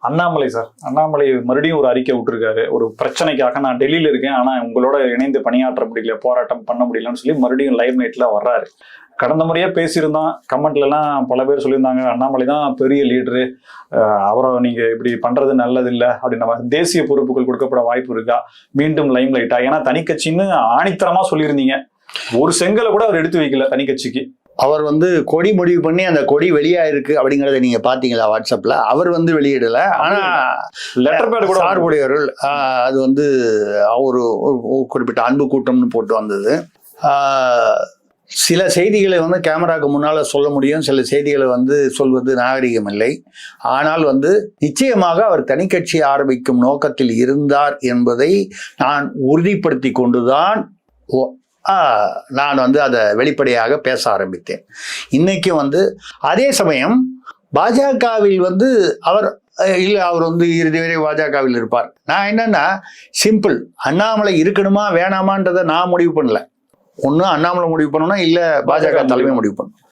Annamalai sir, Annamalai மறுபடியும் ஒரு அறிக்கை விட்டுருக்காரு. ஒரு பிரச்சனைக்காக நான் டெல்லியில இருக்கேன், ஆனா உங்களோட இணைந்து பணியாற்ற முடியல, போராட்டம் பண்ண முடியலன்னு சொல்லி மறுபடியும் லைவ் நைட்ல வர்றாரு. கடந்த முறையே பேசியிருந்தோம். கமெண்ட்ல எல்லாம் பல பேர் சொல்லியிருந்தாங்க, அண்ணாமலை தான் பெரிய லீடரு, அவரை நீங்க இப்படி பண்றது நல்லது இல்லை அப்படின்னு. தேசிய பொறுப்புகள் கொடுக்கப்பட வாய்ப்பு இருக்கா, மீண்டும் லைம் லைட்டா? ஏன்னா தனி கட்சின்னு ஆணித்தரமா சொல்லியிருந்தீங்க, ஒரு செங்கலை கூட அவர் எடுத்து வைக்கல தனி கட்சிக்கு. அவர் கொடி முடிவு பண்ணி அந்த கொடி வெளியாயிருக்கு அப்படிங்கறத நீங்க பாத்தீங்களா வாட்ஸ்அப்ல? அவர் வெளியிடல, ஆனா லெட்டர் பேட் கூட சார்புடையவர்கள் அது ஒரு குறிப்பிட்ட அன்பு கூட்டம்னு போட்டு வந்தது. சில செய்திகளை கேமராக்கு முன்னால சொல்ல முடியும், சில செய்திகளை சொல்வது நாகரிகம் இல்லை. ஆனால் நிச்சயமாக அவர் தனி கட்சி ஆரம்பிக்கும் நோக்கத்தில் இருந்தார் என்பதை நான் உறுதிப்படுத்தி கொண்டுதான் நான் அதை வெளிப்படையாக பேச ஆரம்பித்தேன். இன்னைக்கும் அதே சமயம் பாஜகவில் அவர் இல்லை, அவர் இறுதி வரை பாஜகவில் இருப்பார். நான் என்னன்னா சிம்பிள், அண்ணாமலை இருக்கணுமா வேணாமான்றதை நான் முடிவு பண்ணல. ஒன்று அண்ணாமலை முடிவு பண்ணணும், இல்லை பாஜக தலைமை முடிவு பண்ணணும்.